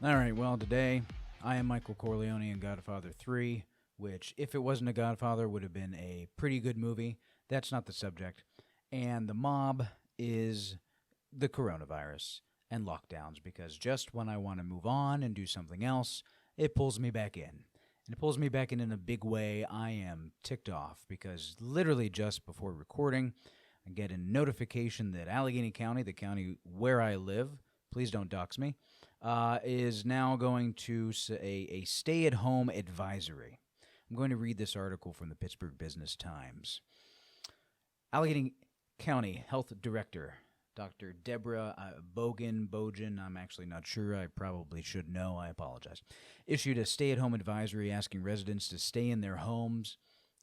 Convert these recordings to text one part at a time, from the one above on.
All right, well, today I am Michael Corleone in Godfather 3, which, if it wasn't a Godfather, would have been a pretty good movie. That's not the subject. And the mob is the coronavirus and lockdowns, because just when I want to move on and do something else, it pulls me back in. And it pulls me back in a big way. I am ticked off because literally just before recording, I get a notification that Allegheny County, the county where I live, please don't dox me, is now going to a stay-at-home advisory. I'm going to read this article from the Pittsburgh Business Times. Allegheny County Health Director Dr. Deborah Bogan, I'm actually not sure. I probably should know. I apologize. Issued a stay-at-home advisory asking residents to stay in their homes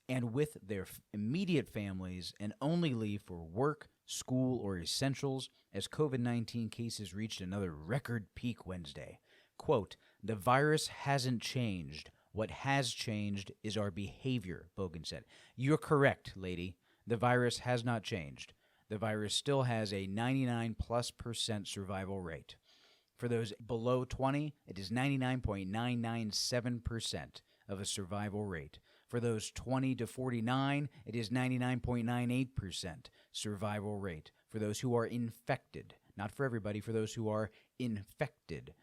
and with their immediate families and only leave for work, school, or essentials as COVID-19 cases reached another record peak Wednesday. Quote, "The virus hasn't changed. What has changed is our behavior," Bogan said. You're correct, lady. The virus has not changed. The virus still has a 99+% survival rate. For those below 20, it is 99.997% of a survival rate. For those 20 to 49, it is 99.98% survival rate. For those who are infected, not for everybody, for those who are infected.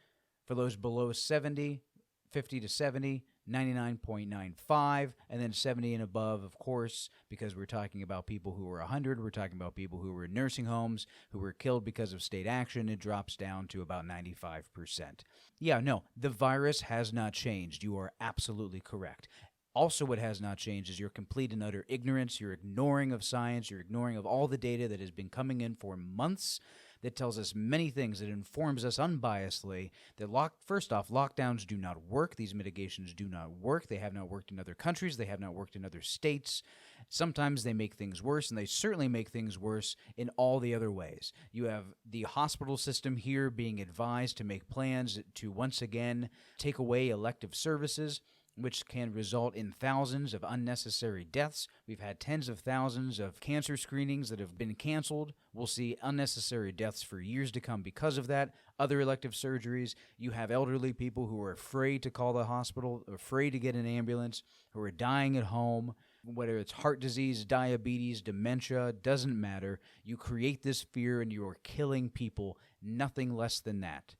For those below 70, 50 to 70, 99.95, and then 70 and above, of course, because we're talking about people who are 100, we're talking about people who were in nursing homes, who were killed because of state action, it drops down to about 95%. Yeah, no, the virus has not changed. You are absolutely correct. Also, what has not changed is your complete and utter ignorance, your ignoring of science, your ignoring of all the data that has been coming in for months that tells us many things, that informs us unbiasedly that, first off, lockdowns do not work. These mitigations do not work. They have not worked in other countries. They have not worked in other states. Sometimes they make things worse, and they certainly make things worse in all the other ways. You have the hospital system here being advised to make plans to once again take away elective services, which can result in thousands of unnecessary deaths. We've had tens of thousands of cancer screenings that have been canceled. We'll see unnecessary deaths for years to come because of that. Other elective surgeries. You have elderly people who are afraid to call the hospital, afraid to get an ambulance, who are dying at home. Whether it's heart disease, diabetes, dementia, doesn't matter. You create this fear and you are killing people. Nothing less than that.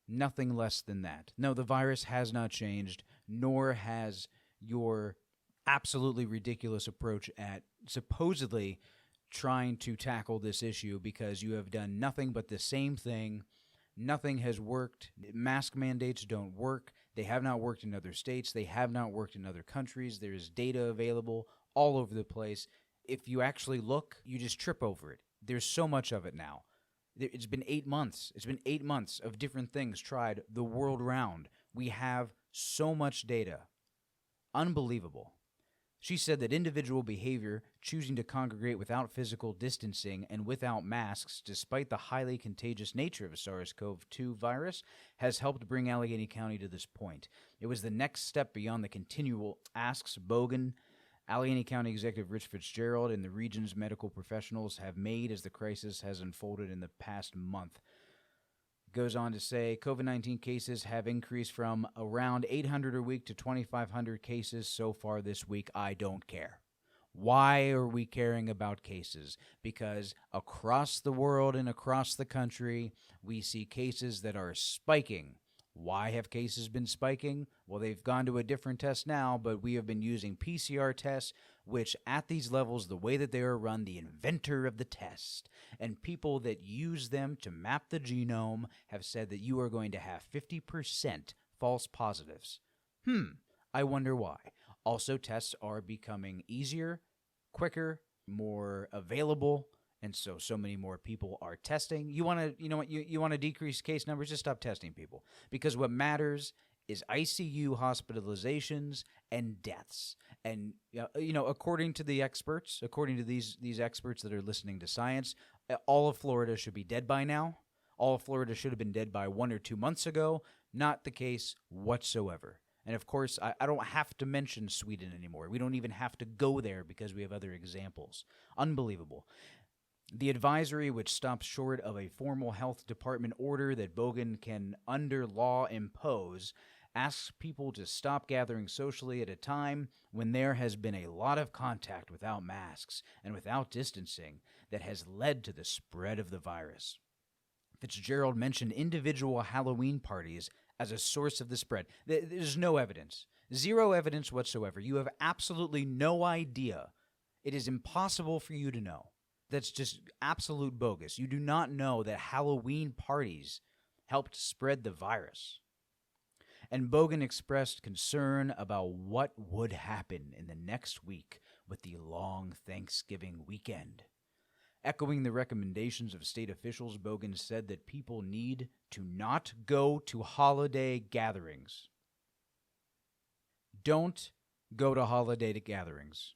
Nothing less than that. No, the virus has not changed, nor has your absolutely ridiculous approach at supposedly trying to tackle this issue, because you have done nothing but the same thing. Nothing has worked. Mask mandates don't work. They have not worked in other states. They have not worked in other countries. There is data available all over the place. If you actually look, you just trip over it. There's so much of it now. It's been 8 months. It's been 8 months of different things tried the world round. We have so much data. Unbelievable. She said that individual behavior, choosing to congregate without physical distancing and without masks, despite the highly contagious nature of SARS-CoV-2 virus, has helped bring Allegheny County to this point. It was the next step beyond the continual asks Bogan, Allegheny County Executive Rich Fitzgerald, and the region's medical professionals have made as the crisis has unfolded in the past month. Goes on to say COVID-19 cases have increased from around 800 a week to 2,500 cases so far this week. I don't care. Why are we caring about cases? Because across the world and across the country, we see cases that are spiking. Why have cases been spiking? Well, they've gone to a different test now, but we have been using PCR tests, which at these levels, the way that they are run, the inventor of the test and people that use them to map the genome have said that you are going to have 50% false positives. I wonder why. Also, tests are becoming easier, quicker, more available. And so many more people are testing. You want to decrease case numbers? Just stop testing people. Because what matters is ICU hospitalizations and deaths. And, according to the experts, according to these experts that are listening to science, all of Florida should be dead by now. All of Florida should have been dead by 1 or 2 months ago. Not the case whatsoever. And, of course, I don't have to mention Sweden anymore. We don't even have to go there because we have other examples. Unbelievable. The advisory, which stops short of a formal health department order that Bogan can under law impose, asks people to stop gathering socially at a time when there has been a lot of contact without masks and without distancing that has led to the spread of the virus. Fitzgerald mentioned individual Halloween parties as a source of the spread. There's no evidence. Zero evidence whatsoever. You have absolutely no idea. It is impossible for you to know. That's just absolute bogus. You do not know that Halloween parties helped spread the virus. And Bogan expressed concern about what would happen in the next week with the long Thanksgiving weekend. Echoing the recommendations of state officials, Bogan said that people need to not go to holiday gatherings. Don't go to holiday gatherings.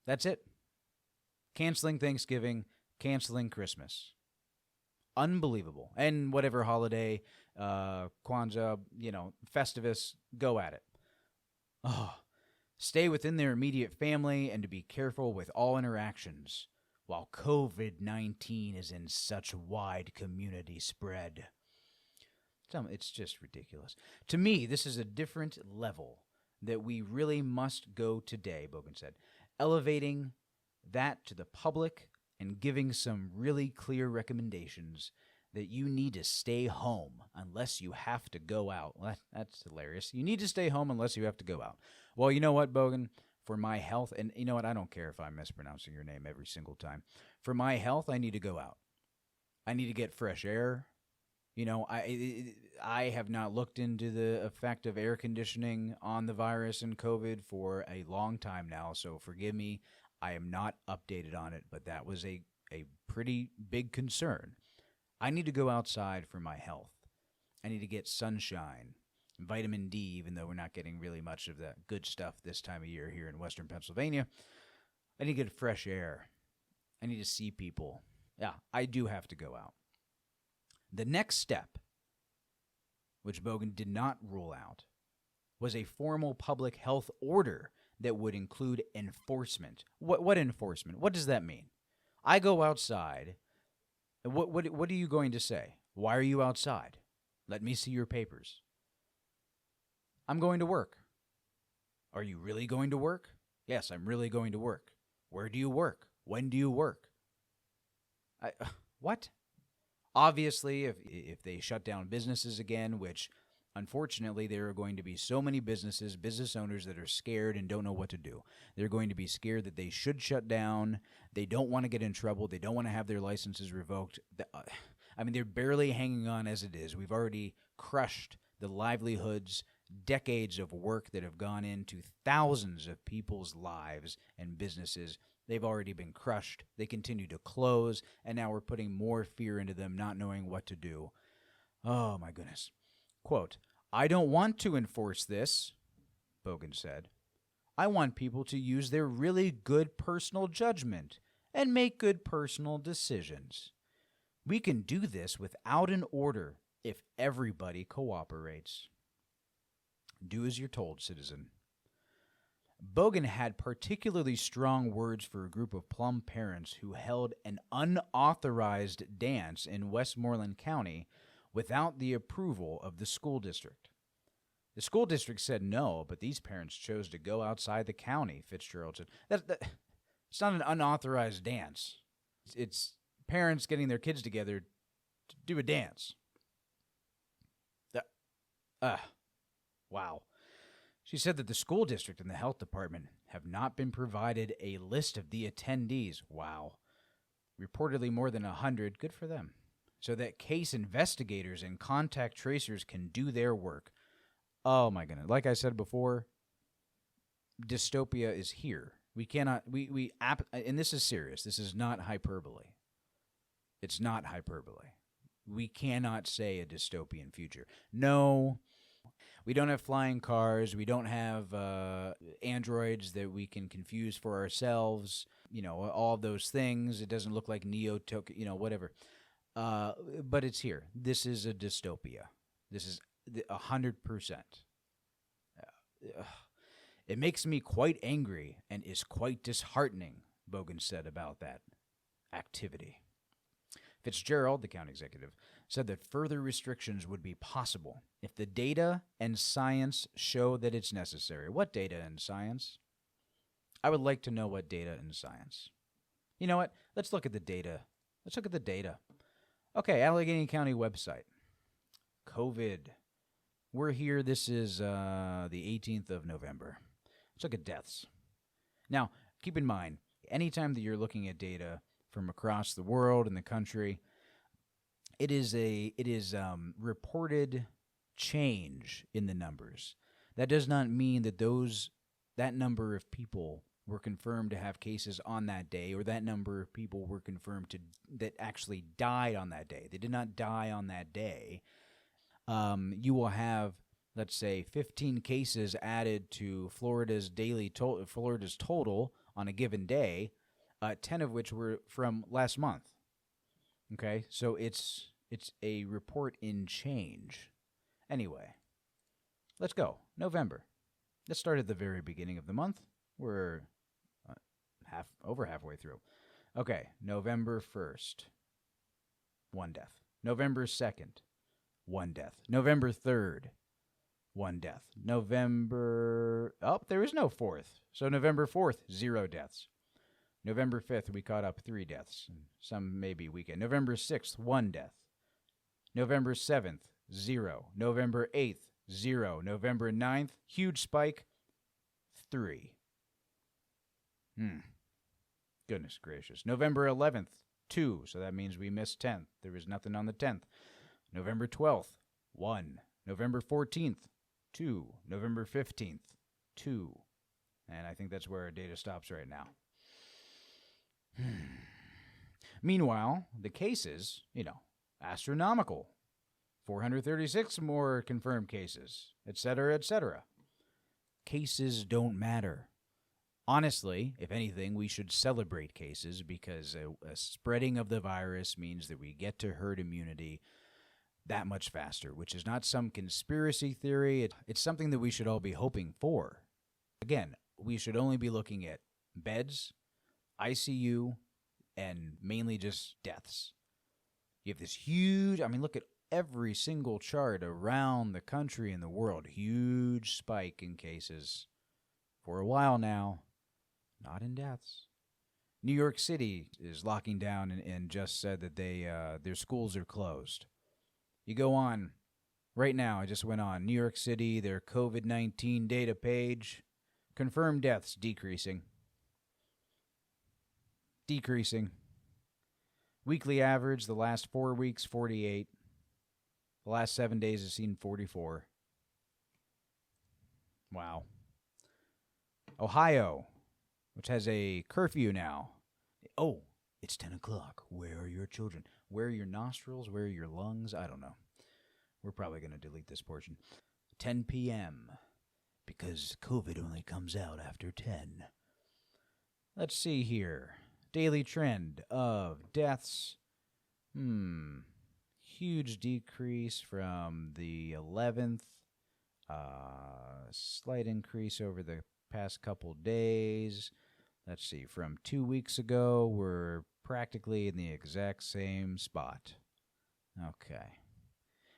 That's it. Canceling Thanksgiving, canceling Christmas. Unbelievable. And whatever holiday, Kwanzaa, Festivus, go at it. Oh, stay within their immediate family and to be careful with all interactions while COVID-19 is in such wide community spread. It's just ridiculous. To me, this is a different level that we really must go today, Bogan said, elevating that to the public and giving some really clear recommendations that you need to stay home unless you have to go out. Well, that's hilarious. You need to stay home unless you have to go out. Well, you know what, Bogan? For my health, and you know what? I don't care if I'm mispronouncing your name every single time. For my health, I need to go out. I need to get fresh air. I have not looked into the effect of air conditioning on the virus and COVID for a long time now, so forgive me. I am not updated on it, but that was a pretty big concern. I need to go outside for my health. I need to get sunshine, vitamin D, even though we're not getting really much of that good stuff this time of year here in Western Pennsylvania. I need to get fresh air. I need to see people. Yeah, I do have to go out. The next step, which Bogan did not rule out, was a formal public health order that would include enforcement. What enforcement? What does that mean? I go outside. What are you going to say? Why are you outside? Let me see your papers. I'm going to work. Are you really going to work? Yes, I'm really going to work. Where do you work? When do you work? What? Obviously, if they shut down businesses again, which unfortunately there are going to be so many business owners that are scared and don't know what to do. They're going to be scared that they should shut down. They don't want to get in trouble. They don't want to have their licenses revoked. They're barely hanging on as it is. We've already crushed the livelihoods, decades of work that have gone into thousands of people's lives and businesses. They've already been crushed. They continue to close, and now we're putting more fear into them, not knowing what to do. Oh, my goodness. Quote, I don't want to enforce this, Bogan said. I want people to use their really good personal judgment and make good personal decisions. We can do this without an order if everybody cooperates. Do as you're told, citizen. Bogan had particularly strong words for a group of Plum parents who held an unauthorized dance in Westmoreland County without the approval of the school district. The school district said no, but these parents chose to go outside the county, Fitzgerald said. It's not an unauthorized dance. It's parents getting their kids together to do a dance. Wow. She said that the school district and the health department have not been provided a list of the attendees. Wow. Reportedly more than 100. Good for them. So that case investigators and contact tracers can do their work. Oh, my goodness. Like I said before, dystopia is here. We cannot, and this is serious. This is not hyperbole. It's not hyperbole. We cannot say a dystopian future. No, we don't have flying cars. We don't have androids that we can confuse for ourselves. All those things. It doesn't look like whatever. But it's here. This is a dystopia. This is 100%. It makes me quite angry and is quite disheartening, Bogan said about that. activity. Fitzgerald, the county executive, said that further restrictions would be possible if the data and science show that it's necessary. What data and science? I would like to know what data and science. You know what? Let's look at the data. Let's look at the data. Okay, Allegheny County website. COVID. We're here. This is the 18th of November. Let's look at deaths. Now, keep in mind, anytime that you're looking at data from across the world and the country, it is reported change in the numbers. That does not mean that that number of people were confirmed to have cases on that day, or that number of people were confirmed that actually died on that day. They did not die on that day. You will have, let's say, 15 cases added to Florida's total on a given day, 10 of which were from last month. Okay, so it's a report in change. Anyway, let's go. November. Let's start at the very beginning of the month. We're over halfway through. Okay, November 1st, 1 death. November 2nd, 1 death. November 3rd, 1 death. There is no 4th. So November 4th, 0 deaths. November 5th, we caught up 3 deaths. Some maybe weekend. November 6th, 1 death. November 7th, 0. November 8th, 0. November 9th, huge spike, 3. Goodness gracious. November 11th, 2. So that means we missed 10th. There was nothing on the 10th. November 12th, 1. November 14th, 2. November 15th, 2. And I think that's where our data stops right now. Meanwhile, the cases, astronomical. 436 more confirmed cases, etc., etc. Cases don't matter. Honestly, if anything, we should celebrate cases because a spreading of the virus means that we get to herd immunity that much faster, which is not some conspiracy theory. It's something that we should all be hoping for. Again, we should only be looking at beds, ICU, and mainly just deaths. You have this huge, look at every single chart around the country and the world. Huge spike in cases for a while now, not in deaths. New York City is locking down and just said that their schools are closed. You go on right now, I just went on New York City, their COVID-19 data page, confirmed deaths decreasing. Weekly average, the last 4 weeks, 48. The last 7 days has seen 44. Wow. Ohio, which has a curfew now. Oh, it's 10 o'clock. Where are your children? Where are your nostrils? Where are your lungs? I don't know. We're probably going to delete this portion. 10 p.m. because COVID only comes out after 10. Let's see here. Daily trend of deaths. Huge decrease from the 11th. Slight increase over the past couple days. Let's see. From 2 weeks ago, we're practically in the exact same spot. Okay.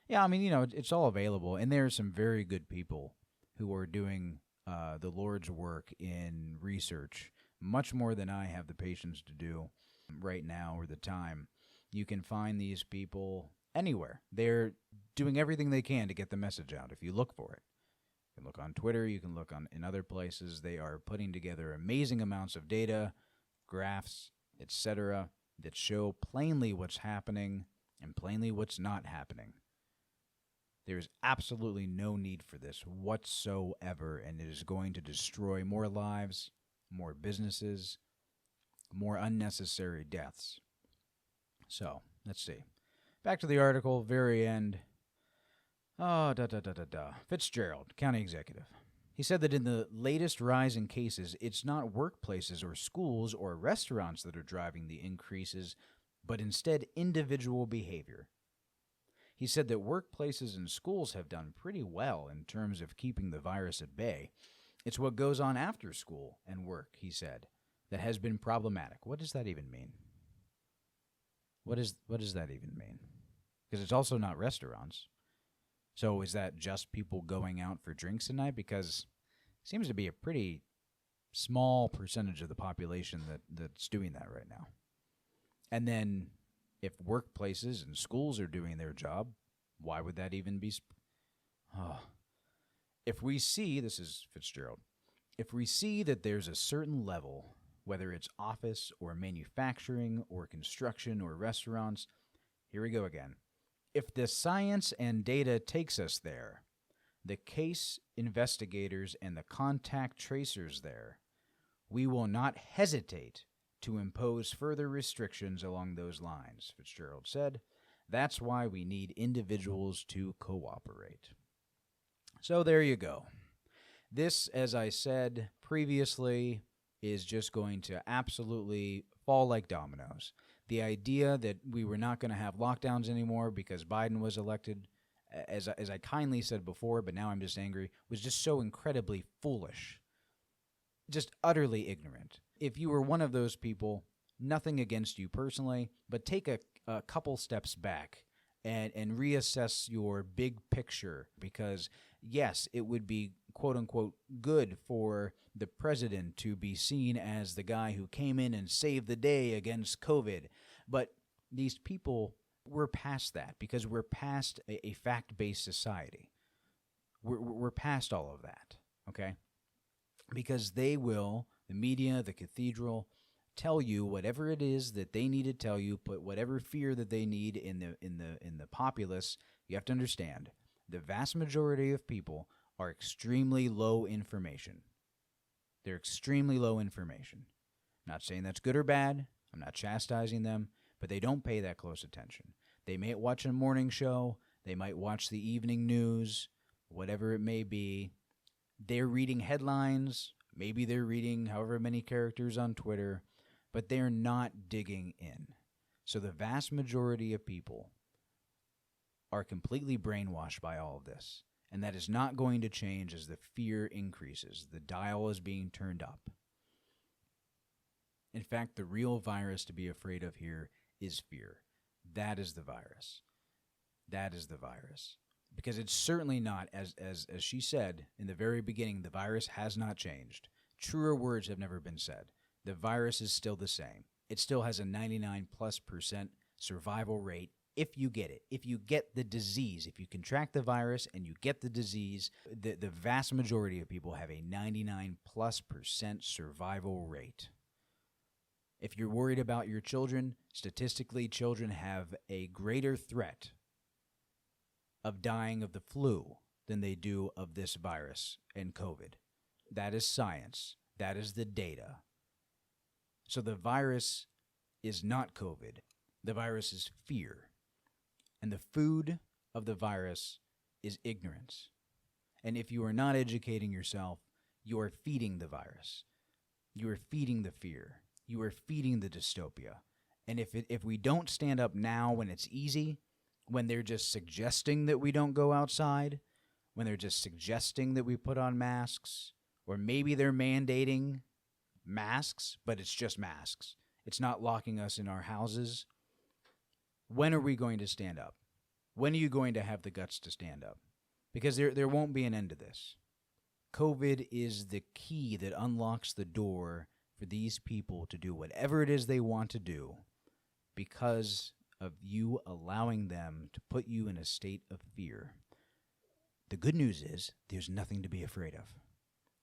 Yeah, it's all available. And there are some very good people who are doing the Lord's work in research, much more than I have the patience to do right now or the time. You can find these people anywhere. They're doing everything they can to get the message out if you look for it. You can look on Twitter. You can look in other places. They are putting together amazing amounts of data, graphs, etc., that show plainly what's happening and plainly what's not happening. There's absolutely no need for this whatsoever, and it is going to destroy more lives, more businesses, more unnecessary deaths. So, let's see. Back to the article, very end. Fitzgerald, county executive. He said that in the latest rise in cases, it's not workplaces or schools or restaurants that are driving the increases, but instead individual behavior. He said that workplaces and schools have done pretty well in terms of keeping the virus at bay. It's what goes on after school and work, he said, that has been problematic. What does that even mean? What does that even mean? Because it's also not restaurants. So is that just people going out for drinks at night? Because it seems to be a pretty small percentage of the population that's doing that right now. And then if workplaces and schools are doing their job, why would that even be? If we see, this is Fitzgerald, if we see that there's a certain level, whether it's office or manufacturing or construction or restaurants, here we go again. If the science and data takes us there, the case investigators and the contact tracers there, we will not hesitate to impose further restrictions along those lines, Fitzgerald said. That's why we need individuals to cooperate. So there you go. This, as I said previously, is just going to absolutely fall like dominoes. The idea that we were not going to have lockdowns anymore because Biden was elected, as I kindly said before, but now I'm just angry, was just so incredibly foolish. Just utterly ignorant. If you were one of those people, nothing against you personally, but take a couple steps back and reassess your big picture, because yes, it would be quote-unquote good for the president to be seen as the guy who came in and saved the day against COVID. But these people, we're past that, because we're past a fact-based society. We're past all of that, okay? Because they will, the media, the cathedral, tell you whatever it is that they need to tell you, put whatever fear that they need in the populace. You have to understand, the vast majority of people are extremely low information. They're extremely low information. I'm not saying that's good or bad. I'm not chastising them, but they don't pay that close attention. They may watch a morning show. They might watch the evening news, whatever it may be. They're reading headlines. Maybe they're reading however many characters on Twitter, but they're not digging in. So the vast majority of people are completely brainwashed by all of this. And that is not going to change as the fear increases. The dial is being turned up. In fact, the real virus to be afraid of here is fear. That is the virus. That is the virus. Because it's certainly not, as she said in the very beginning, the virus has not changed. Truer words have never been said. The virus is still the same. It still has a 99+% survival rate if you get it. If you get the disease, if you contract the virus and you get the disease, the vast majority of people have a 99+% survival rate. If you're worried about your children, statistically, children have a greater threat of dying of the flu than they do of this virus and COVID. That is science. That is the data. So the virus is not COVID. The virus is fear. And the food of the virus is ignorance. And if you are not educating yourself, you are feeding the virus. You are feeding the fear. You are feeding the dystopia. And if we don't stand up now when it's easy, when they're just suggesting that we don't go outside, when they're just suggesting that we put on masks, or maybe they're mandating masks, but it's just masks. It's not locking us in our houses. When are we going to stand up? When are you going to have the guts to stand up? Because there won't be an end to this. COVID is the key that unlocks the door for these people to do whatever it is they want to do because of you allowing them to put you in a state of fear. The good news is there's nothing to be afraid of.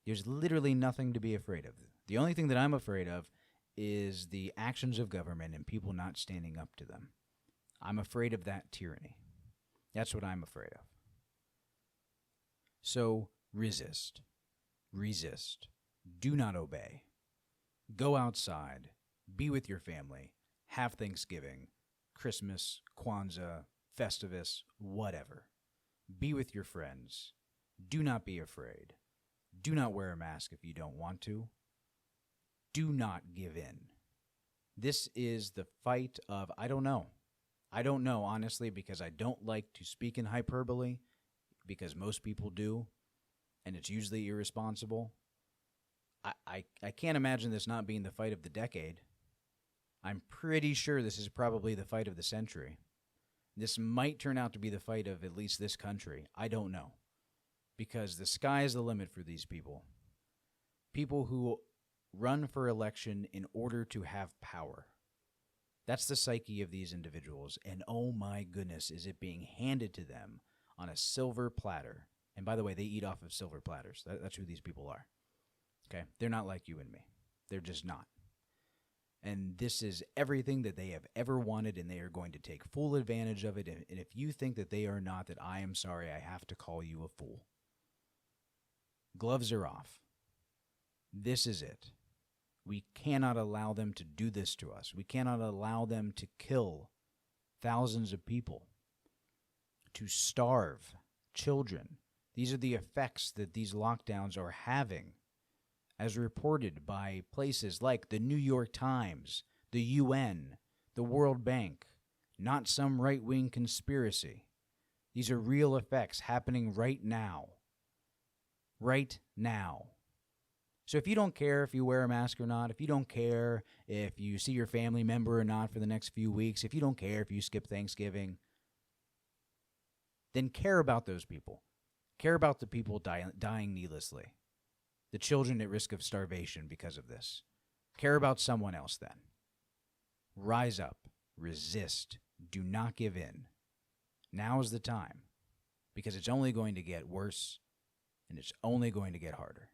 There's literally nothing to be afraid of. The only thing that I'm afraid of is the actions of government and people not standing up to them. I'm afraid of that tyranny. That's what I'm afraid of. So resist. Resist. Do not obey. Go outside. Be with your family. Have Thanksgiving, Christmas, Kwanzaa, Festivus, whatever. Be with your friends. Do not be afraid. Do not wear a mask if you don't want to. Do not give in. This is the fight of, I don't know. I don't know, honestly, because I don't like to speak in hyperbole, because most people do, and it's usually irresponsible. I can't imagine this not being the fight of the decade. I'm pretty sure this is probably the fight of the century. This might turn out to be the fight of at least this country. I don't know. Because the sky is the limit for these people. People who run for election in order to have power. That's the psyche of these individuals. And oh my goodness, is it being handed to them on a silver platter. And by the way, they eat off of silver platters. That's who these people are. Okay? They're not like you and me. They're just not. And this is everything that they have ever wanted, and they are going to take full advantage of it. And if you think that they are not, that I am sorry, I have to call you a fool. Gloves are off. This is it. We cannot allow them to do this to us. We cannot allow them to kill thousands of people, to starve children. These are the effects that these lockdowns are having, as reported by places like the New York Times, the UN, the World Bank, not some right-wing conspiracy. These are real effects happening right now. Right now. So if you don't care if you wear a mask or not, if you don't care if you see your family member or not for the next few weeks, if you don't care if you skip Thanksgiving, then care about those people. Care about the people dying needlessly. The children at risk of starvation because of this. Care about someone else then. Rise up. Resist. Do not give in. Now is the time. Because it's only going to get worse, and it's only going to get harder.